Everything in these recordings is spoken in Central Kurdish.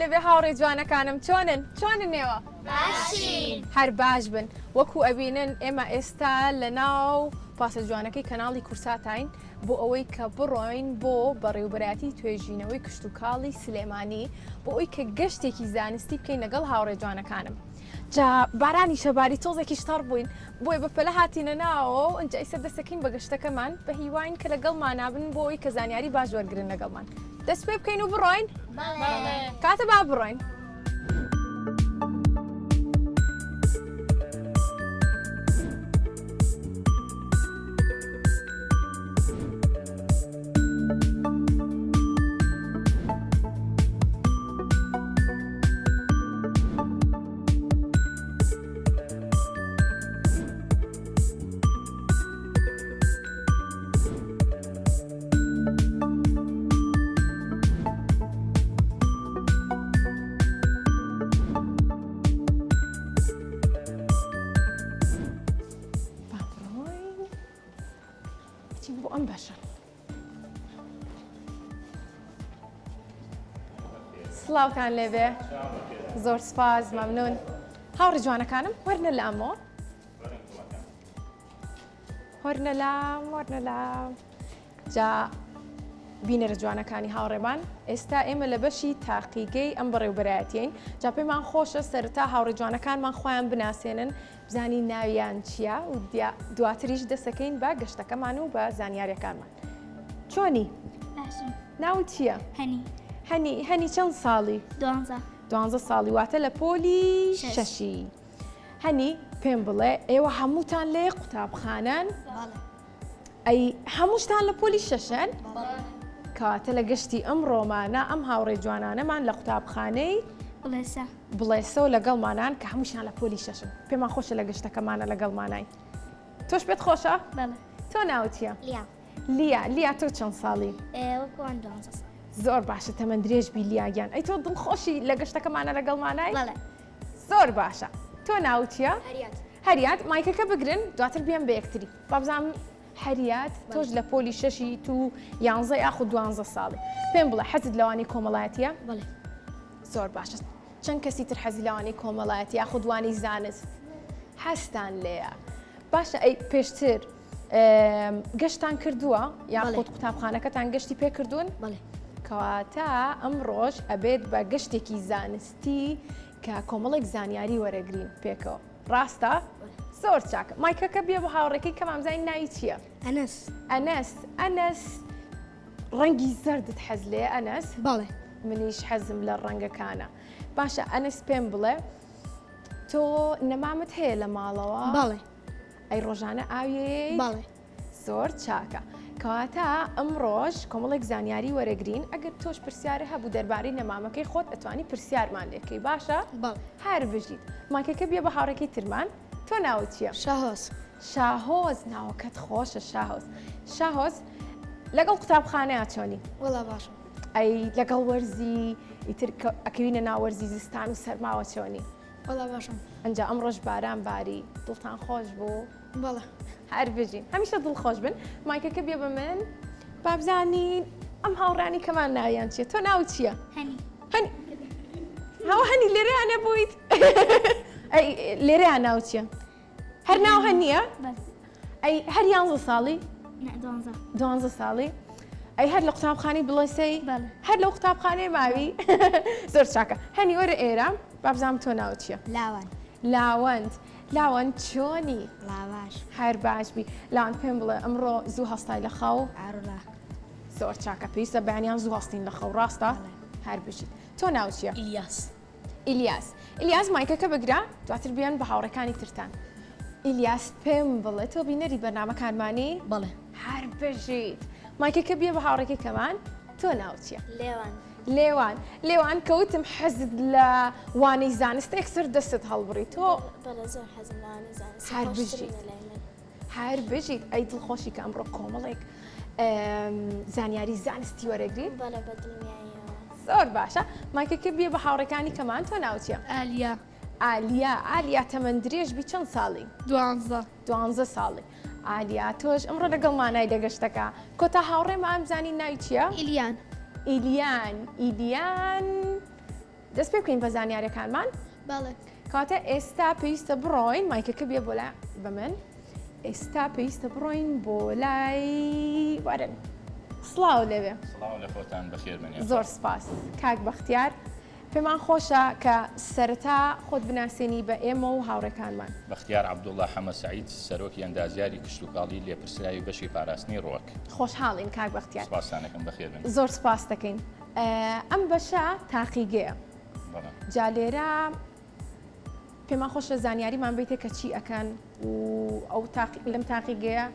لێبێ هاوڕێ جوانەکانم چۆنن نێوە؟ باشین هەر باش بن وەکو ئەبینن ئێمە ئێستا لە ناو پاسە جوانەکەی کەناڵی کورساتین بۆ ئەوەی کە بڕۆین بۆ بەڕێوەبەرەتی توێژینەوەی کشت و کاڵی سلێمانی بۆ ئەوەی کە گەشتێکی زانستی بکەین لەگەڵ هاوڕێ جوانەکانم. جا بارانی شەباری تۆزێکی شتار بووین بۆی بەپەلە هاتیینە ناوە ئەنجا ئیسە دەستەکەین بە گەشتەکەمان بە هیواین کە لەگەڵمان نابن بۆ ئەوەی کە زانیاری باش وەرگرن لەگەڵمان. دەست پێ بکەین و بڕۆین؟ کاتە با بڕۆین. بۆ ئەم باشە. سڵاوتان لێبێ زۆر سپاس مەمنون. هاوڕێ جوانەکانم وەرنە لامەوە وەرنە لام جا بینەرە جوانەکانی هاوڕێبان ئێستا ئێمە لە بەشی تاقیگەی ئەم بەڕێوەبەرایەتین جا پێیمان خۆشە سەرەتا هاوڕێ جوانەکانمان خۆیان بناسێنن بزانی ناویان چییە و دواتریش دەسەکەین بە گەشتەکەمان و بە زانیاریەکانمان. چۆنی؟ ناو چییە؟ هەنی چەند ساڵی؟ 12 ساڵی واتە لە پۆلی شەشی. هەنی پێم بڵێ ئێوە هەمووتان لێ قوتابخانەن؟ ئەی هەمووشتان لە پۆلی شەشەن؟ کاتە لە گەشتی ئەم ڕۆمانە ئەم هاوڕێ جوانانەمان لە قوتابخانەی بڵێسە و لەگەڵمانان کە هەمووشیان لە پۆلی شەشن. پێمان خۆشە لە گەشتەکەمانە لەگەڵمانای. تۆش پێت خۆشە؟ تۆ ناوت چییە؟ لیا تۆ چەند ساڵی؟ زۆر باشە تەمەەن درێژ بی لیاگیان. ئەی تۆ دڵخۆشی لە گەشتەکەمانە لەگەڵمانای؟ زۆر باشە. تۆ ناوت چییە؟ هەریات مایکەکە بگرن دواتر بیان بە یەکتری. بابزانم هەریات تۆش لە پۆلی شەشی تو 11 یاخود 12 ساڵی. پێم بڵێ حەزت لەوانی کۆمەڵایەتیە؟ زۆر باشە. چەند کەسی تر حەزی لەوانی کۆمەڵایەتی یاخود وانی زانست هەستان لێیە؟ باشە ئەی پێشتر گەشتان کردووە یاخود قوتابخانەکەتان گەشتی پێ کردوون؟ کەواتە ئەم ڕۆژ ئەبێت بە گەشتێکی زانستی کە کۆمەڵێک زانیاری وەرەگرین پێکەوە. ڕاستە؟ زۆر چاکە. مایکەکە بێ بۆ هاوڕێکەی کە مامزانی ناوی چییە؟ ئەنەس ڕەنگی زەردت حەز لێ ئەنەس؟ منیش حەزم لە ڕەنگەکانە. باشە ئەنەس پێم بڵێ تۆ نەمامت هەیە لە ماڵەوە؟ ئەی ڕۆژانە ئاوی؟ زۆر چاکە. کەواتە ئەم ڕۆژ کۆمەڵێک زانیاری وەرەگرین ئەگەر تۆش پرسیارە هەبوو دەربارەی نەمامەکەی خۆت ئەتوانی پرسیارمان لێکەی. باشە؟ هەر بژیت. مایکەکە بێ بە هاوڕێکی ترمان. تۆ ناوت چییە؟ شاهۆز ناوەکەت خۆشە شاهۆز لەگەڵ قوتابخانەیە چۆنی؟ باشە. ئەی لەگەڵ وەرزی ئیتر ئەکەوینە ناوەرزی زستان و سەرماوە چۆنی؟ باشە. ئەنجا ئەم ڕۆژ باران باری دڵتان خۆش بوو؟ هەر بژین هەمیشە دڵخۆش بن. مایکەکە بێ بە من بابزانین ئەم هاوڕانی کەمان ناویان چییە؟ تۆ ناو چییە؟ هەنی لێرەیان نەبوویت؟ ئەی لێرەیان ناو چییە؟ هەر ناو هەنیە؟ ئەی هەر 11 ساڵی؟ 12 ساڵی؟ ئەی هەر لە قوتابخانەی بڵێسەی؟ هەر لەو قوتابخانەی ماوی؟ زۆر چاکە. هەنی وەرە ئێرە بابزانم تۆ ناو چییە؟ لاوەند چۆنی؟ هەر باش بی. لاوەند پێم بڵێ ئەمڕۆ زوو هەستای لە خەو؟ زۆر چاکە پێویستە بەیانیان زوو هەستین لە خەو ڕاستە؟ هەر بژیت. تۆ ناو چییە؟ ئیلیاس مایکەکە بگرە دواتر بیان بە هاوڕەکانی ترتان. ئیلیاس پێم بڵێ تۆ بینەری بەرنامەکانمانی؟ هەر بژیت. مایکەکە بێ بە هاوڕێکی کەمان. تۆ ناو چییە؟ لێوان کەوتم حەزت لە وانەی زانست ئەکسەر دەستت هەڵبڕی. تۆ هەر بژیت. ئەی دڵخۆشی کە ئەمڕۆ کۆمەڵێک زانیاری زانستی وەرەگرین؟ زۆر باشە. مایکەکە بێ بە هاوڕێکانی کەمان. تۆ ناو چییە؟ ئالیا تەمەەن درێژ بی چەند ساڵی؟ 12 ساڵی. ئالیا تۆش ئەمڕۆ لەگەڵمانای لەگەشتەکە کۆتا هاوڕێمە ئەمزانی ناوی چییە؟ ئیلیان دەست پێ بکەین بە زانیاریەکانمان بەڵێ کاتە ئێستا پێویستە بڕۆین مایکەکە بێ بۆ لای بە من ئێستا پێویستە بڕۆین بۆ لای وارن سڵاو لەوێ سڵاو لە خۆتان بەخێر بنێ زۆر سپاس کاک بەختیار پێمان خۆشە کە سەرەتا خۆت بناسیێنی بە ئێمە و هاوڕێکانمان بەختیار عەبدوڵڵا حەمە سەعید سەرۆکی ئەندازیاری کشتوکاڵی لێپرسراوی بەشی پاراستنی ڕۆک خۆشحاڵین کاک بەختیار سپاسانەکەم بەخێر بن زۆر سپاس دەکەین ئەم بەشە تاقیگەیە بەڵێ. جا لێرە پێمان خۆشە زانیاریمان بیتێ کە چی ئەکەن و ئەو لەم تاقیگەیە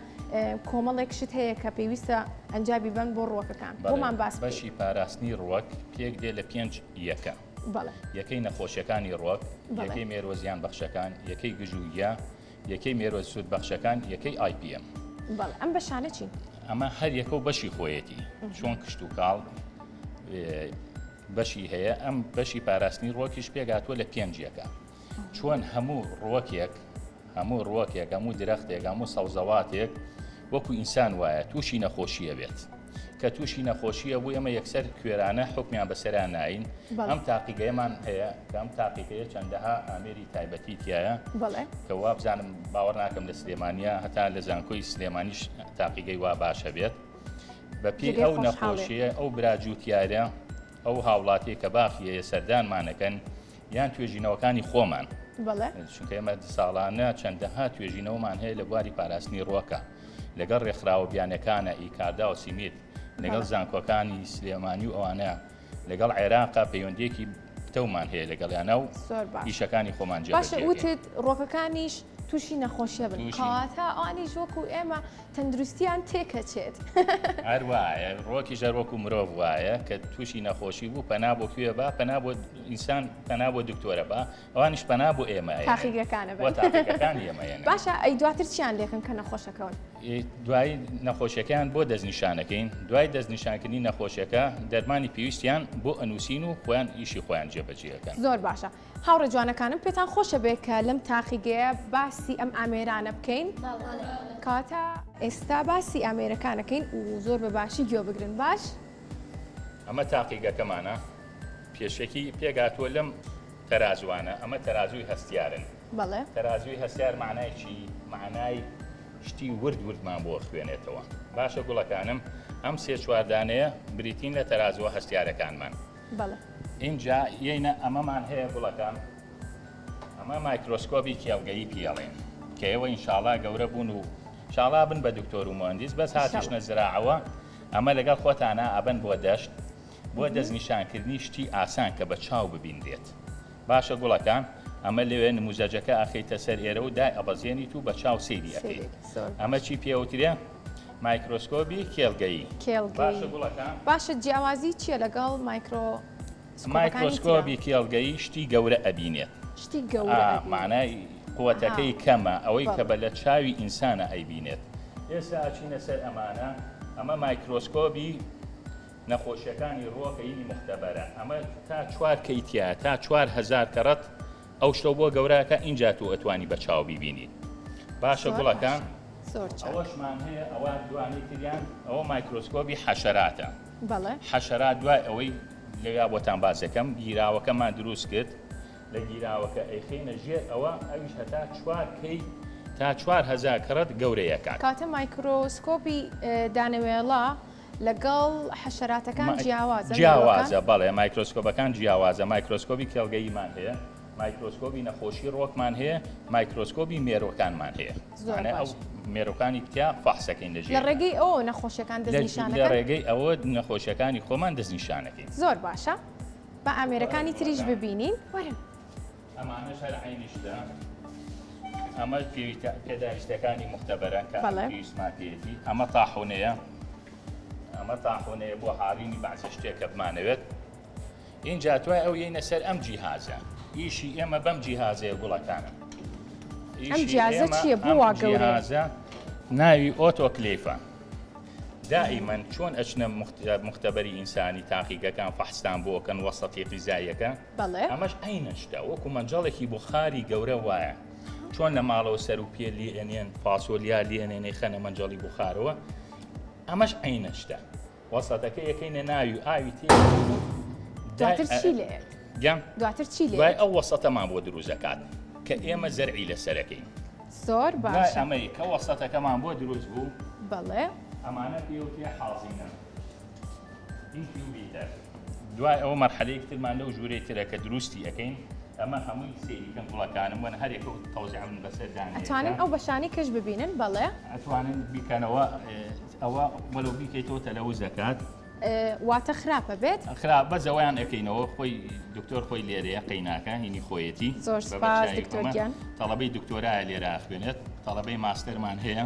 کۆمەڵێک شت هەیە کە پێویستە ئەنجابی بن بۆ ڕۆکەکان بۆمان باس بکەیت. بەشی پاراستنی ڕۆک پێک دێ لە 5 یەکە بەڵێ یەکەی نەخۆشیەکانی ڕۆک بەڵێ. یەکەی مێرۆ زیان بەخشەکان یەکەی گژوگیا یەکەی مێرۆ سوود بەخشەکان یەکەی IPM بەڵێ ئەم بەشانە چین؟ ئەمە هەر یەکە و بەشی خۆیەتی چۆن کشتوکاڵ بەشی هەیە ئەم بەشی پاراستنی ڕۆکیش پێگاتوە لە 5 یەکە چۆن هەموو ڕۆکێک هەموو درەختێک هەموو سەوزەواتێک وەکو ئینسان وایە تووشی نەخۆشیە بێت کە تووشی نەخۆشیە بوو ئەمە یەکسەر کوێرانە حکمیان بەسەران ناین ئەم تاقیگەیەمان هەیە کە ئەم تاقیگەیە چەندەها ئامێری تایبەتی تایە بەڵێ کە وا بزانم باوەڕ ناکەم لە سلێمانیا هەتا لە زانکۆی سلێمانیش تاقیگەی وا باشە بێت بە پێی ئەو نەخۆشیە ئەو براجووتیارە ئەو هاوڵاتی کە باخیەیە سەردانمانەکەن یان توێژینەوەکانی خۆمان بەڵێ چونکە ئێمە ساڵانە چەندەها توێژینەوەمان هەیە لە بواری پاراستنی ڕۆکە لەگەڵ ڕێکخراوە بیانەکانە ئیکاردا و سیمیت لەگەڵ زانکۆکانی سلێمانی و ئەوانەیە لەگەڵ عێراقا پەیوەندیەکی پتەومان هەیە لەگەڵیانە و زۆر باش ئیشەکانی خۆمان باشە جێبەجێ وتت ڕۆکەکانیش تووشی نەخۆشیە بن کەواتە ئەوانیش وەکو ئێمە تەندروستیان تێکەچێت هەر وایە ڕۆکی ژەر وەکو مرۆڤ وایە کە تووشی نەخۆشی بوو پەنا بۆ کوێ بە پەنا بۆ ئینسان پەنا بۆ دکتۆرە بە ئەوانیش پەنا بۆ ئێمە تاقیگەکانە بۆ تاقیگەکانی ئێمەیەن باشە ئەی دواتر چیان لێکن کە نەخۆشەکەون دوای نەخۆشیەکان بۆ دەستنیشانەکەین دوای دەستنیشانکردنی نەخۆشیەکە دەرمانی پێویستیان بۆ ئەنووسین و خۆیان ئیشی خۆیان جێبەجێەکەن زۆر باشە هاوڕێ جوانەکانم پێتان خۆشە بێت کە لەم تاقیگەیە باسی ئەم ئامێرانە بکەین کاتە ئێستا باسی ئامێرەکانەکەین و زۆر بە باشی گوێ بگرن باش ئەمە تاقیگەکەمانە پێشەکی پێگاتوە لەم تەرازوانە ئەمە تەرازوی هەستیارن بەڵێ تەرازوی هەستیار معنای چی معنای شتی وردمان بۆ خوێنێتەوە باشە گوڵەکانم ئەم سێ چواردانەیە بریتین لە تەرازوە هەستیارەکانمان بەڵێ اینجا یەینە ئەمەمان هەیە گوڵەکان ئەمە مایکرۆسکۆپی کێڵگەیی پێڵێن کە ئێوە ئینشاڵا گەورە بوون و شاڵا بن بە دکتۆر و مهندس بەس هاتیشنە زراعەوە ئەمە لەگەڵ خۆتانە ئەبەن بۆ دەشت بۆ دەستنیشانکردنی شتی ئاسان کە بە چاو ببیندێت باشە گوڵەکان ئەمە لەوێ نموزەجەکە ئەخەیتە سەر ئێرە و دای ئەبەزێنیت و بە چاو سەیری ئەەکەیت ئەمە چی پێوترێ مایکرۆسکۆپی کێڵگەیی باشە گوڵەکان باشە جیاوازی چییە لەگەڵ مایکرۆسکۆپی کێڵگەیی شتی گەورە ئەبینێت شتی گەورە معنای قووەتەکەی کەمە ئەوەی کە بە لە چاوی ئینسانە ئەیبینێت ئێستا ئاچینە سەر ئەمانە ئەمە مایکرۆسکۆپی نەخۆشیەکانی ڕۆکەینی مختەبەرە ئەمە تا 4 کەیتیە تا 4000 کەڕەت ئەو شتە بۆ گەورەکە اینجا تو ئەتوانی بە چاو ببینیت باشە گوڵەکان ئەوەشمان هەیە ئەوە دوانی تریان ئەوە مایکرۆسکۆپی حەشەراتە بەڵێ حەشەرات دوای ئەوەی لەیا بۆتان باسەکەم گیراوەکەمان دروست کرد لە گیراوەکە ئەیخینە ژێر ئەوە ئەویش هەتا 4 کەی تا 4000 کەڕەت گەورەیەکات کاتە مایکرۆسکۆپی دانەوێڵە لەگەڵ حەشەراتەکان جیاوازە بەڵێ مایکرۆسکۆپەکان جیاوازە مایکرۆسکۆپی کێڵگەییمان هەیە مایکرۆسکۆپی نەخۆشی ڕۆکمان هەیە مایکرۆسکۆپی مێرۆکانمان هەیە ئەو مێرۆکانی پیا فەحسەکەین لە ڕێگەی ئەو نەخۆشیەکان دەستنیشانەکەن لە ڕێگەی ئەوە نەخۆشیەکانی خۆمان دەستنیشانەکەین زۆر باشە بە ئامێرەکانی تریش ببینین وەرن ئەمانەش هەر عینیشتە ئەمە پێداویستەکانی مختەبەران کە پێویستمان پێێتی ئەمە تاحونەیە ئەمە تاحونەیە بۆ هاڕینی بەعزە شتێکە بمانەوێت اینجا توای ئەو یەینە سەر ئەم جیهازە ئیشی ئێمە بەم جیهازەیە گوڵەکانە ئەم جیهازە چییە بۆ وا گەورە ناوی ئۆتۆکلێفە دائیمەن چۆن ئەچنە مختەبەری ئینسانی تاقیگەکان فەحستان بۆکەن وەسەتی غیزاییەکە ئەمەش عینە شتە وەکو مەنجەڵێکی بوخاری گەورە وایە چۆن لە ماڵەوە سەر و پێ لێنێن فاسۆلیا لێنێنەی خەنە مەنجەڵی بوخارەوە ئەمەش عینە شتە وەسەتەکە یەکەینە ناوی ئاوی تێ گیان دواتر چی دوای لێ ئەو وەسەتەمان بۆ دروست دەکات کە ئێمە زەرعی لەسەرەکەین زۆر دوای باشە ئەمەی کە وەسەتەکەمان بۆ دروست بوو بەڵێ ئەمانە پێوتێ حازینە ئینکیوبیتەر دوای ئەوە مەرحەلەیەک ترمان لەو ژوورەی ترە کە دروستی ئەەکەین ئەمە هەمووی سێریکەم گوڵەکانم وەن هەرێکە و تەوزیعن بەسەر دانێ ئەتوانن ئەو بەشانی کەش ببینن بەڵێ ئەتوانن بیکەنەوە ئەوە وەلو بیکەیتەوە تەلەوز دەکات واتە خراپە بێت خرا بەزەوەیان ئەەکەینەوە خۆی دکتۆر خۆی لێرەیە قەیناکە هینی خۆیەتی زۆر سپاس دکتۆر گیان تەڵەبەی دکتۆرایە لێرە خوێنێت تەڵەبەی ماستەرمان هەیە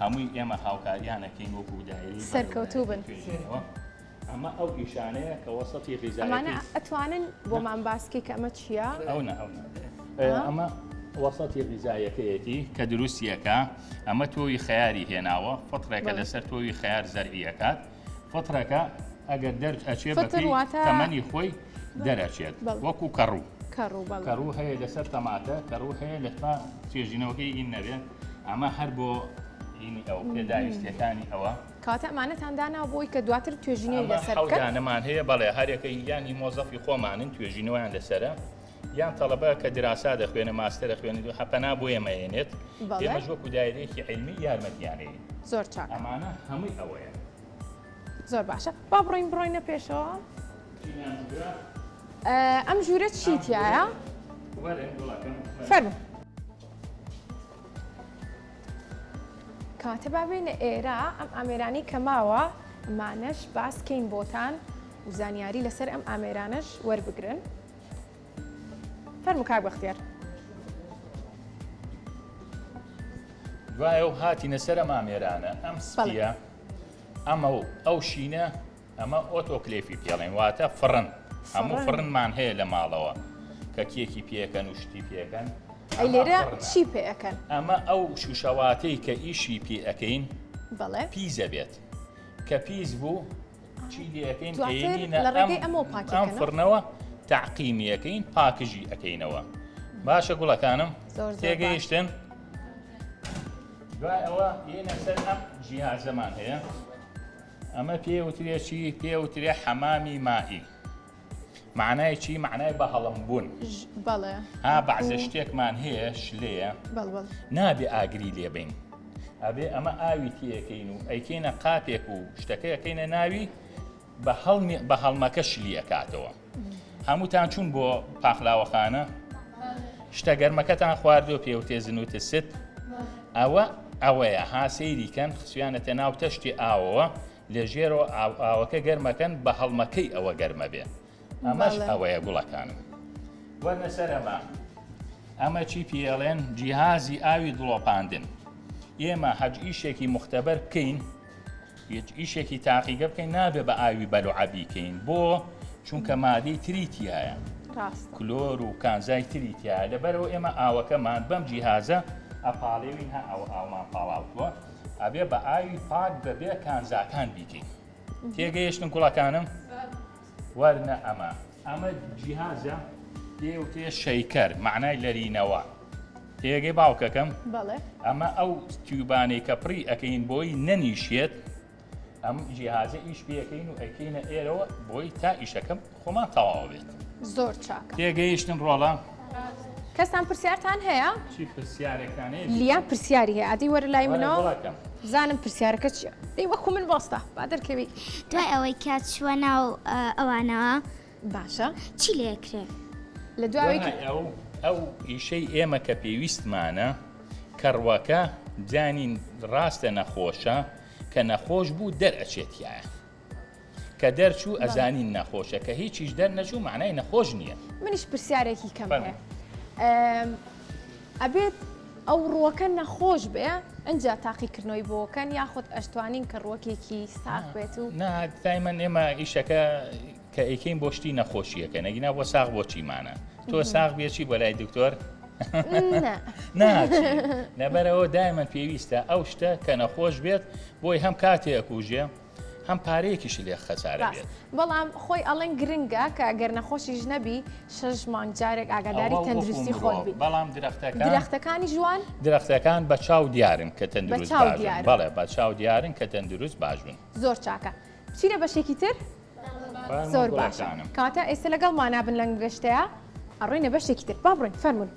هەمووی ئێمە هاوکاریانەکەین وەکو دایری سەرکەوتوو بن ئەمە ئەو ئیشانەیە کە وەسەتی ئەمانە غیزایەتی ئەتوانن بۆمان باسکی کە ئەمە چییە؟ ئەمە وەسەتی غیزایەکەیەتی کە دروستیەکە ئەمە تۆی خیاری هێناوە فەترێکە لەسەر تۆی خیار زەرعیەکات فەترەکە ئەگەر دەرچێ تەمەنی خۆی دەرەچێت وەکو کەڕوو کەڕوو هەیە لەسەر تەماتە کەڕوو هەیە لەتا توێژینەوەکەی ئین نەبێت ئەمە هەر بۆ ئەو پێداویستەکانی ئەوە کاتە ئەمانەتانداناوە بۆی کە دواتر توێژینەی لەسەر بکەن حەودانەمان هەیە بەڵێ هەرێکە یانی مۆزەفی خۆمانن توێژینەوەیان لەسەرە یان تەڵەبە کە دراسا دەخوێنە ماستەر دەخوێنێت و هەپەنا بۆ ئێمەێنێت ئێمە وەکو دایرەیەکی علمی یارمەتیانەیە زۆر چاک ئەمانە هەمووی ئەوەیە زۆر باشە با بڕۆینە پێشەوە ئەم ژوورە چیتیایە؟ فەرمو کاتە بابێنە ئێرە ئەم ئامێرانی کە ماوە ئەمانەش باسکەین بۆتان و زانیاری لەسەر ئەم ئامێرانەش وەربگرن فەرمو کاک بەختیار دوایە و هاتینە سەر ئەم ئامێرانە ئەم سپیە ئەمە و ئەو شینە ئەمە ئۆتۆکلێفی پێڵێن واتە فڕن هەموو فڕنمان هەیە لە ماڵەوە کە کێکی پێەکەن و شتی پێەکەن ئەی لێرە چی پێەکەن؟ ئەمە ئەو شوشەواتەی کە ئیشی پێ ئەەکەین بەڵێ پیزە بێت کە پیس بوو چی لەکەین ئەم فڕنەوە تعقیمیەکەین پاکژی ئەەکەینەوە باشە گوڵەکانم تێگەیشتن دوای ئەوە یەنە سەر ئەم جیهازەمان هەیە ئەمە پێوترێکی پێوترێ حەمامی مائی معنای چی معنای بە هەڵمبوون بەڵێ ها بەعزە شتێکمان هەیە شلەیە نابێ ئاگری لێبین ئەبێ ئەمە ئاوی تیەکەین و ئەیکەینە قاپێک و شتەکەیەکەینە ناوی بە هەڵمەکە شلی ئەکاتەوە هەمووتان چوون بۆ پاخلاوەخانە شتە گەرمەکەتان خواردۆ پێوتێزن و تست ئەوەیە ها سەیریکەن خسویانەتە ناو تەشتی ئاوەوە لەژێرەوە ئاوەکە گەرمەکەن بە هەڵمەکەی ئەوە گەرمە بێ ئەمەش ئەوەیە گوڵەکانم وەرنە سەر ئەمە چی پێڵێن جیهازی ئاوی دڵۆپاندن ئێمە هەج ئیشێکی مختبەر بکەین ئیشێکی تاقیگە بکەین نابێ بە ئاوی بەلوعەبی بکەین بۆ چونکە مادەی تریتیایە کلۆر و کانزای تریتیایە لەبەرەوە ئێمە ئاوەکەمان بەم جیهازە ئەپاڵێوین ها ئاومان پاڵاوتووە ئەبێ بە ئاوی پاک بەبێ کانزاکان بیکەین تێگەیشتن کوڵەکانم وەرنە ئەمە جیهازە پێوتێ شەیکەر معنای لەرینەوە تێگەی باوکەکەم ئەمە ئەو تیوبانەی کە پڕی ئەەکەین بۆی نەنیشێت ئەم جیهازە ئیش پێەکەین و ئەکەینە ئێرەوە بۆی تا ئیشەکەم خۆمان تەواو بێت زۆر چاکە تێگەیشتن ڕۆڵە کەسان پرسیارتان هەیە؟ چی پرسیارێکانەیە؟ لیان پرسیاری هەیە ئادی وەرە لای منەوە زانم پرسیارەکە چیە؟ دەی وەکو من بۆستە با دەرکەوی دوای ئەوەی کات چوە ناو ئەوانەوە باشە چی لێکرێ؟ لە دواوێکی ئەو ئیشەی ئێمە کە پێویستمانە کەڕوەکە جانین ڕاستە نەخۆشە کە نەخۆش بوو دەرئەچێتیایە کە دەرچوو ئەزانین نەخۆشە کە هیچیش دەرنەچوو معنای نەخۆش نییە منیش پرسیارێکی کەم هەیە ئەبێت ئەو ڕووەکە نەخۆش بێ ئەنجا تاقیکردنەوەی بۆکەن یاخود ئەشتوانین کە ڕووەکێکی ساغ بێت و دایمەن ئێمە ئیشەکە کە ئەیکەین بۆ شتی نەخۆشیەکە نەگینا بۆ ساغ بۆ چیمانە تۆ ساغ بێچی بۆ لای دکتۆر ناچی لەبەرەوە دایمەن پێویستە ئەو شتە کە نەخۆش بێت بۆی هەم کاتێ ئەکوژێ هەم پارەیەکیش لێ خەسارە بێت بەڵام خۆی ئەڵێن گرنگە کە ئەگەر نەخۆشیش نەبی 6 مانگ جارێک ئاگاداری تەندروستی خۆت بی بەڵام درەختەکانی جوان درەختەکان بە چاو دیارن کە تەندروست باشن بەڵێ بە چاو دیارن کە تەندروست باشن زۆر چاکە چینە بەشێکی تر؟ زۆر باشە کاتە ئێستا لەگەڵمان نابن لەنگ گەشتەیە ئەڕۆینە بەشێکی تر با بڕۆین فەرمون.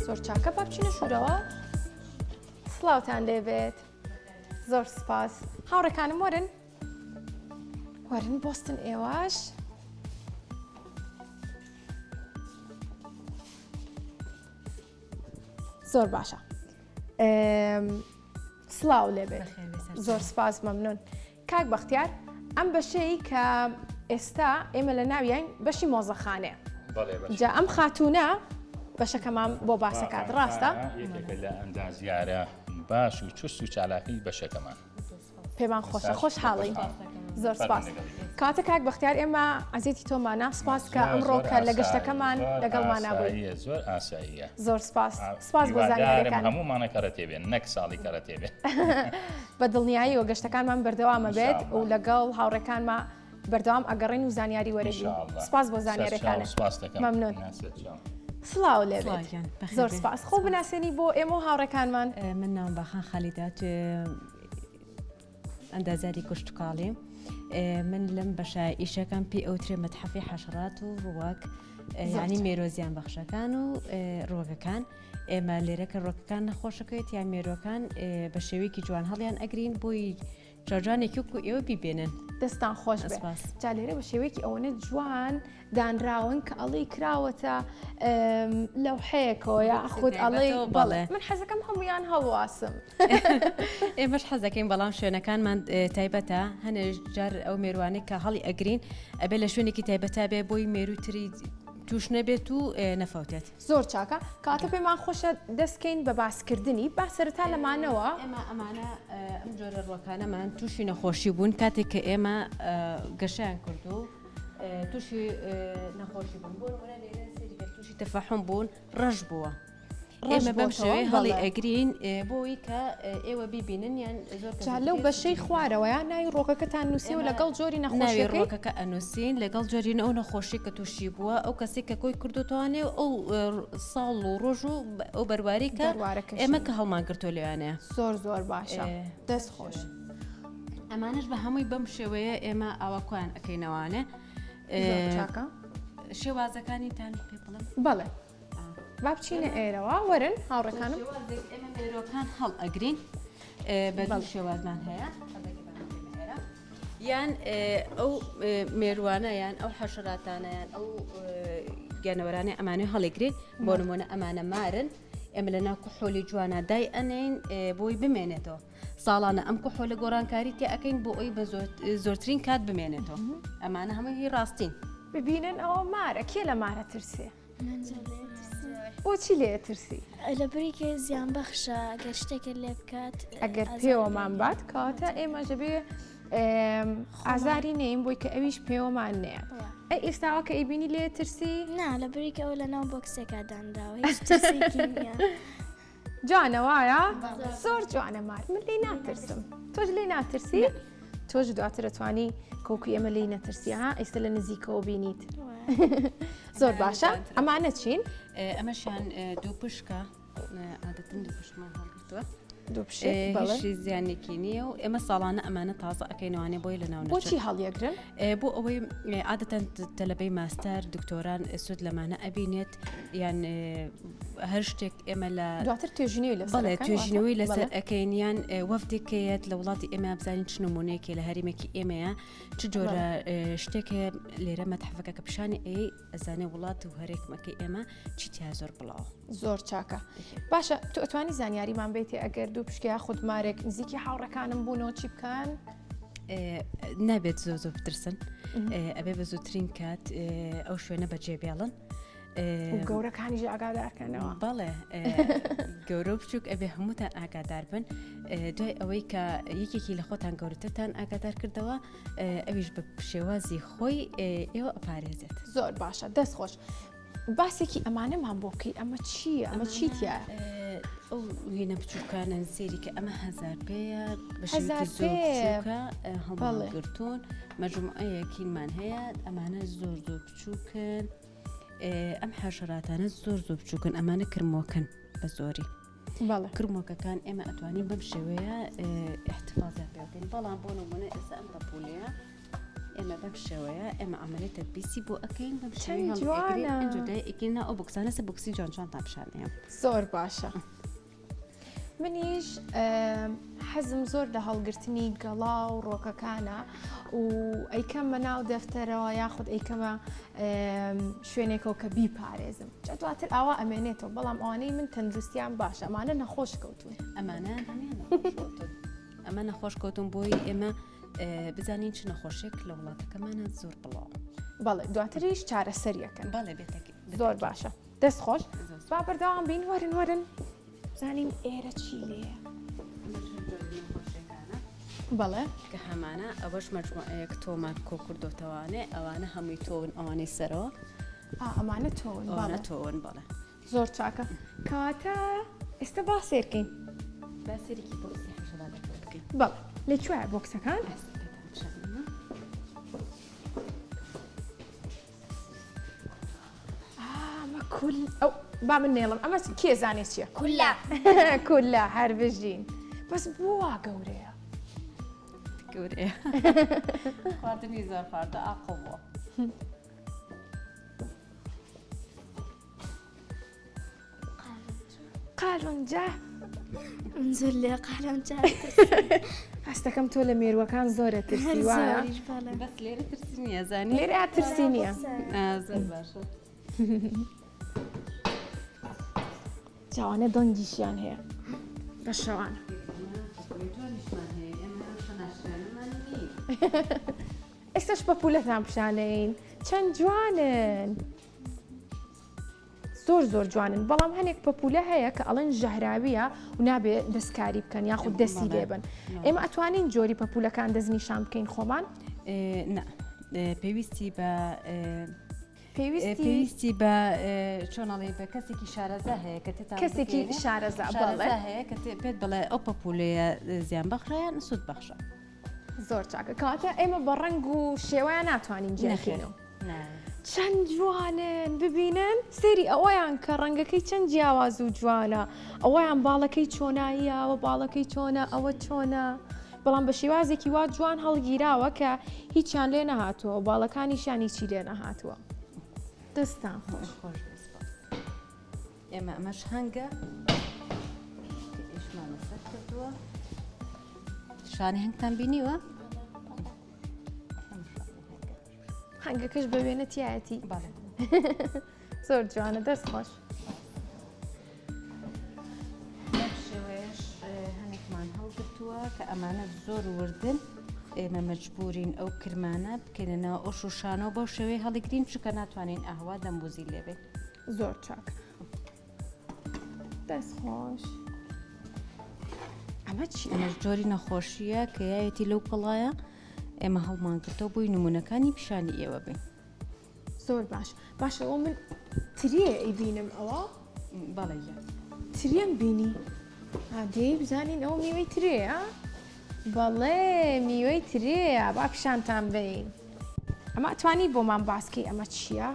زۆر چاکە با بچینە ژوورەوە. سڵاوتان لێبێت. زۆر سپاس. هاوڕێکانم وەرن بۆستن ئێوەش. زۆر باشە. سڵاو لێبێت. زۆر سپاس مەمنون. کاک بەختیار ئەم بەشەی کە ئێستا ئێمە لە ناویان بەشی مۆزەخانەیە. جا ئەم خاتونە بەشەکەمان بۆ باسەکات ڕاستە؟ یەکێکە لە ئەندازیارە باش و چست و چالاکی بەشەکەمان. پێمان خۆشە خۆش حاڵی. زۆر سپاس. کاتە کاک بەختیار ئێمە ئەزیەتی تۆمانە سپاس کە ئەمڕۆ کە لە گەشتەکەمان لەگەڵمان نبووی. زۆر ئاساییە. زۆر سپاس. سپاس بۆ زانیاریەکان. هەموومانە کەرەتێ بێن نەک ساڵی کەرەتێ بێن. بە دڵنیایی و گەشتەکانمان بەردەوامە بێت و لەگەڵ هاوڕێکانمان بەردەوام ئەگەڕین و زانیاری وەرەگرین. سپاس بۆ زانیاریەکانت. مەمنون. سڵاو لێبێت. زۆر سپاس. خۆ بناسێنی بۆ ئێمە و هاوڕێکانمان. من ناوم باخان خالیدات ئەندازیاری گشتکاڵی. من لەم بەشە ئیشەکەم پێ ئەوترێ مەتحەفی حەشرات و ڕووەک ینی مێرۆزیان بەخشەکان و ڕۆگەکان. ئێمە لێرەکە ڕۆکەکان نەخۆشەکەوێت یان مێرۆکان بە شێوەیەکی جوان هەڵیان ئەگرین بۆی جارجانێکی و ئێوە بیبێنن. دەستان خۆش بێت. جا لێرە بە شێوەیەکی ئەوەنە جوان دانراون کە ئەڵی کراوەتە لەوحەیەکەوە یا خود ئەڵێ بەڵێ من حەزەکەم هەمویان هەڵواسم. ئێمەش حەزەکەین بەڵام شوێنەکانمان تایبەتە هەنێ جار ئەو مێروانەی کە هەڵی ئەگرین ئەبێ لە شوێنێکی تایبەتە بێ بۆی مێروتری توش نەبێت و نەفەوتێت. زۆر چاکە کاتە پێمان خۆشە دەستکەین بە باسکردنی با سەرەتا لەمانەوە ئێمە ئەمانە ئەم جۆرە ڕۆکانەمان تووشی نەخۆشی بوون کاتێک کە ئێمە گەشیان کردو تووشی نەخۆشی بوون بۆ لێرە سێریگە تووشی تەفەحوم بوون ڕەش بووە. ئێمە بەم شێوەیە هەڵی ئەگرین بۆی کە ئێوە بیبینن یان زۆر لەو بەشەی خوارەوە یان ناوی ڕۆکەکەتان نووسی و لەگەڵ جۆری نەخۆشی ڕۆکەکە ئەنووسین لەگەڵ جۆری ئەو نەخۆشی کە تووشی بووە ئەو کەسێک کە کۆی کردوتوانێ ئەو ساڵ و ڕۆژ و ئەو بەرباری کە ئێمە کە هەڵمان گرتۆ لەوانەیە. زۆر باشە دەست خۆش. ئەمانش بە هەمووی بەم شێوەیە ئێمە ئاواکوان ئەەکەینەوانێ شێوازەکانیتان پێ بڵم بەڵێ. با بچینە ئێرەوە وەرن هاوڕێکانم ئێمە مێرۆکان هەڵ ئەگرین بەدڵ شێوازمان هەیە یان ئەو مێروانە یان ئەو حەشراتانەیان ئەو گیانەوەرانەی ئەمانەی هەڵیگرین بۆ نمونە ئەمانە مارن ئێمە لە ناو کحۆلی جوانە دای ئەنین بۆی بمێنێتەوە ساڵانە ئەم کحۆلە گۆڕانکاری تێ ئەەکەین بۆ ئەوی بە زۆرترین کات بمێنێتەوە ئەمانە هەمووی ڕاستین. ببینن ئەوە مارە کێ لە مارە ترسێ؟ بۆچی لێ ترسی؟ لە بریکە زیان بەخشە ئەگەر شتێکە لێ بکات ئەگەر پێوەمان بات کاتە ئێمە ژەبێ ئازاری نەیم بۆی کە ئەویش پێوەمان نەیە. ئەی ئێستاوە کە ئەیبینی لێ ترسی؟ نا لە بریکە ئەو لە ناو بۆکسێکا دانراوە هیچ ترسێکی نییە. جوانەوایە؟ زۆر جوانە مار من لێی ناترسم. تۆش لێی ناترسی؟ تۆش دواتر دەتوانی کۆکوی ئێمە لێی نەترسی ها ئێستا لە نزیکەوە بینیت. زۆر باشە ئەمانە چین؟ ئەمەشیان دوو پشکە عادەتەن دوو پشتمان هەڵگرتووە دوو پشت زیانێکی نییە و ئێمە ساڵانە ئەمانە تازە ئەەکەینەوانێ بۆی لە ناو بۆچی هەڵیەگرن؟ بۆ ئەوەی عادەتەن تەلەبەی ماستەر دکتۆران سود لەمانە ئەبینێت یان هەر شتێک ئێمە لە دواتر توێژینەوەی لەسەر بەڵێ توێژینەوەی لەسەر ئەەکەین یان وەفدێکەیەت لە وڵاتی ئێمە بزانین چ نمونەیەکی لە هەریمێکی ئێمەیە چ جۆرە شتێکە لێرە مەتحەفەکە کە پیشانی ئەی ئەزانێ وڵات و هەرێکمەکەی ئێمە چیتیا زۆر بڵاو زۆر چاکە. باشە تو ئەتوانی زانیاریمان بێتێ ئەگەر دوو پشکیا خودمارێک نزیکی هاوڕەکانم بوونەوە چی بکەن؟ نابێت زۆ بترسن ئەبێ بە زووترین کات ئەو شوێنە بەجێبێڵن گەورەکانیش ئاگادارکەنەوە. بەڵێ گەورە بچووک ئەبێ هەمووتان ئاگادار بن دوای ئەوەی کە یەکێکی لە خۆتان گەورەترتان ئاگادار کردەوە ئەویش بە شێوازی خۆی ئێوە ئەپارێزێت. زۆر باشە دەست خۆش. باسێکی ئەمانەمان بۆ بکەی ئەمە چییە؟ ئەمە چیتە؟ ئەو هێنە بچووکانە سێری کە ئەمە 1000 پێە بە هەزار شێوەیەکی زۆر پێ. بچووکە بەڵێ. هەڵگرتوون مەجموعەیەکینمان هەیە ئەمانە زۆر بچووکن ئەم حەشەراتانە زۆر بچووکن ئەمانە کرمۆکن بە زۆری بەڵێ کرمۆکەکان ئێمە ئەتوانین بەم شێوەیە احتفاظیان پێ بکەین بەڵام بۆ نمونە ئێستا ئەم پەپولەیە ئێمە بەم شێوەیە ئێمە ئەمەلێت تەدبیسی بۆ ئەەکەین بەم شێوەیە چەند جوانە. ئەنجودای ئەکەینە ئەو بکسانە سە بکسی جوان پیشانەیە زۆر باشە. منیش حەزم زۆر لە هەڵگرتنی گەڵا و ڕۆکەکانە و ئەیکەمە ناو دەفتەرەوە یاخود ئەیکەمە شوێنێکەوە کە بیپارێزم جا دواتر ئاوا ئەمێنێتەوە بەڵام ئەوانەی من تەندروستیان باشە ئەمانە نەخۆش کەوتون ئەمانە ئەمە نەخۆش کەوتم بۆی ئێمە بزانین چ نەخۆشێک لە وڵاتەکەمانە زۆر بڵاو بەڵێ دواتریش چارەسەریەکەن باڵێ بێتەکە زۆر باشە دەست خۆش با بەردەوام بین وەرن بزانین ئێرە چی لێە بەڵێ کە هەمانە ئەوەش مەجموعەیەک تۆمان کۆ کردوتەوانێ ئەوانە هەمووی تۆون ئەوانەی سەرەوە ئەمانە تۆن ئەوانە تۆون بەڵێ زۆر چاکە کاتە ئێستا با سێرکەین باسێکی بۆسی حەشەراتەکە بکەین بەڵێ لەکوێ بۆکسەکان ئەمە کول ئەو با من نێڵم ئەمە کێ زانێت چییە كلها کولە هەر بژین بەس بۆ وا گەورەیە گەورەیە خواردنی زەرفاردە ئاقڵەوە قالونجە انزل لي قهرم جاب هەستەکەم تۆ لە مێرووەکان زۆرە ترسی وایە بەس لێرە ترسی نییە زانی لێرە ترسی نییە زۆر باشە جوانە دەنگیشیان هەیە بە شەوانە ئێستاش بە پولەتان پیشانەین چەند جوانن زۆر جوانن بەڵام هەنێک پەپولە هەیە کە ئەڵێن ژەهراویە و نابێ دەستکاری بکەن یاخود دەستی لێبن ئێمە ئەتوانین جۆری پەپولەکان دەستنیشان بکەین خۆمان پێویستی بە پێویستی بە چۆنەڵێ بە کەسێکی شارەزا هەیە کە کەسێکی شارەزا بەڵێ هەیە کە پێت بڵێ ئەو پەپولەیە زیان بەخڕیان سوود بەخشە زۆر چاکە کاتە ئێمە بە ڕنگ و شێوەیان ناتوانین جێخینەوە چەند جوانن ببینن سێری ئەوەیان کە ڕەنگەکەی چەند جیاواز و جوانە ئەوەیان باڵەکەی چۆناییەوە باڵەکەی چۆنە ئەوە چۆنە بەڵام بە شێوازێکی وا جوان هەڵگیراوە کە هیچیان لێ نەهاتووە باڵەکانیشانی چی لێ نەهاتووە دەستان خۆش ئێمە ئەمەش هەنگە ئێشمانە سەر کردووە شانی هەنگتان بینیوە هەنگەکەش بە وێنەتیایەتی باڵێ زۆر جوانە دەست خۆش شێوەیەش هەنێکمان هەڵگرتووە کە ئەمانە زۆر وردن ئێمە مەجبورین ئەو کرمانە بکەنەوە ئەو شوشانەوە بۆ شێوەیە هەڵیگرین چکە ناتوانین ئاهوا دەمبوزی لێبێ زۆر چاک دەست خۆش ئەمە چی ئەمەش جۆری نەخۆشیە کە یایەتی لەو پڵایە ئێمە هەڵمان کردەوە بۆی نمونونەکانی پیشانی ئێوە بین زۆر باشەوە من تریە ئەیبینم ئەوە بەڵێ تریەم بینی دەی بزانین ئەو میوەی ترەیە بەڵێ میوەی ترەیە با پیشانتان بین ئەمە ئەتوانی بۆمان باسکەی ئەمە چییە؟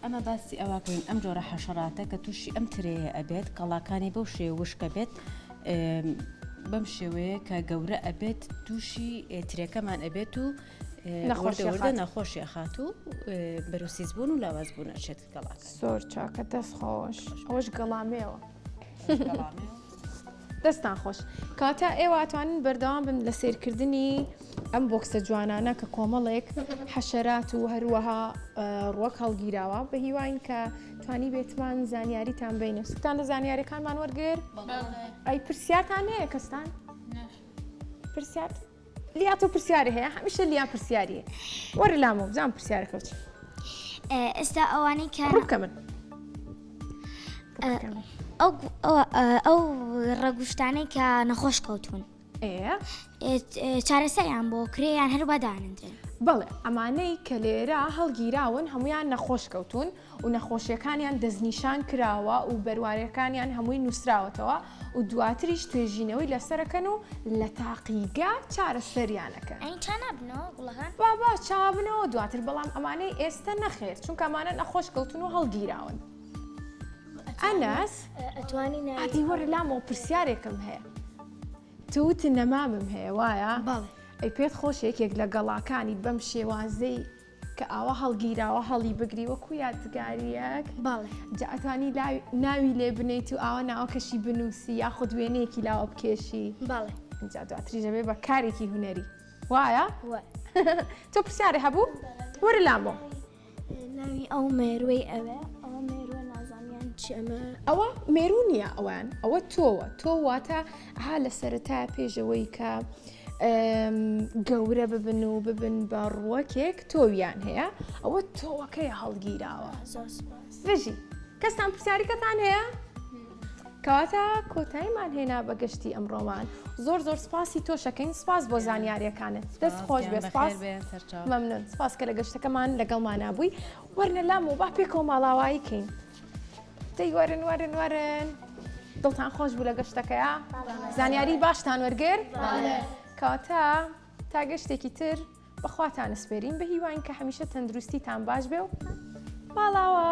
ئەمە باسی ئەوەکەین ئەم جۆرە حەشەراتە کە تووشی ئەم ترەیە ئەبێت کەڵاکانی بەو شێوە وشکە بێت بەم شێوەیە کە گەورە ئەبێت تووشی ترەکەمان ئەبێت و وەردە نەخۆشی ئەخات و بەروسیزبوون و لاوازبوون ئەچێت گەڵاکە زۆر چاکە دەست خۆش ئەوەش گەڵامەوە دەستان خۆش کاتە ئێوە ئەتوانن بەردەوام بن لە سیرکردنی ئەم بۆکسە جوانانە کە کۆمەڵێک حەشەرات و هەروەها ڕوەک هەڵگیراوە بە هیواین کە توانی بێتمان زانیاریتان بینە سوتان لە زانیاریەکانمان وەرگر ئەی پرسیارتان هەیە کەستان پرسیار لیاتۆ پرسیاری هەیە هەمیشە لیا پرسیاریە وەرە لامۆ بزانم پرسیارەکە چی ئێستا ئەوانەی کە ڕووکە من ئەو ڕەگوشتانەی کە نەخۆش کەوتون چارەسەریان بۆ کرێیان هەر بەدانندرێن. بەڵێ ئەمانەی کە لێرە هەڵگیراون هەمویان نەخۆش کەوتون و نەخۆشیەکانیان دەستنیشان کراوە و بەروارەکانیان هەمووی نووسراوەتەوە و دواتریش توێژینەوەی لەسەرەکەن و لە تاقیگا چارەسەریانەکەن. ئەین چا نابنەوە گوڵەکان؟ بابا چابنەوە دواتر بەڵام ئەمانەی ئێستا نەخێر چونکە ئەمانە نەخۆش کەوتون و هەڵگیراون. ئەنەس ئەدی وەرە لامەوە پرسیارێکم هەیە. توت نەمامم هەیە وایە؟ بەڵێ. ئەی پێت خۆش یەکێک لە گەڵاکانی بەم شێوازەی کە ئاوا هەڵگیراوە هەڵی بگری وەکو یادگاریەک؟ بەڵێ. جا ئەتوانی ناوی لێ بنیت و ئاوا ناوەکەشی بنووسی یاخود وێنەیەکی لاوە بکێشی؟ بەڵێ. جا دواتریژە بێ بە کارێکی هونەری وایە؟ وای. تۆ پرسیارێ هەبوو؟ وەرە لامەوە. ناوی ئەو مێروەی ئەوێ ئەوە مێروە نازانیان چەمە. ئەوە مێرو نییە ئەوان ئەوە تۆوە تۆ واتە ها لە سەرەتا پێشەوەی کە گەورە ببن و ببن بە ڕووەکێک تۆویان هەیە ئەوە تۆوەکەی هەڵگیراوە. زۆر سپاس. بژی کەستان پرسیاریکەتان هەیە؟ کەواتە کۆتاییمان هێنا بە گەشتی ئەمڕۆمان زۆر زۆر سپاسی تۆشەکەین سپاس بۆ زانیاریەکانت دەست خۆش بێ سپاس مەمنون سپاس کە لە گەشتەکەمان لەگەڵمان نبووی وەرنە لام و با پێکەوە ماڵاوایی کەین دەی وەرن وەرن وەرن دڵتان خۆش بوو لە گەشتەکەیە زانیاری باشتان وەرگر کەواتە تا گەشتێکی تر بەخواتان سپێرین بە هیوان کە هەمیشە تەندروستیتان باش بێ و ماڵاوە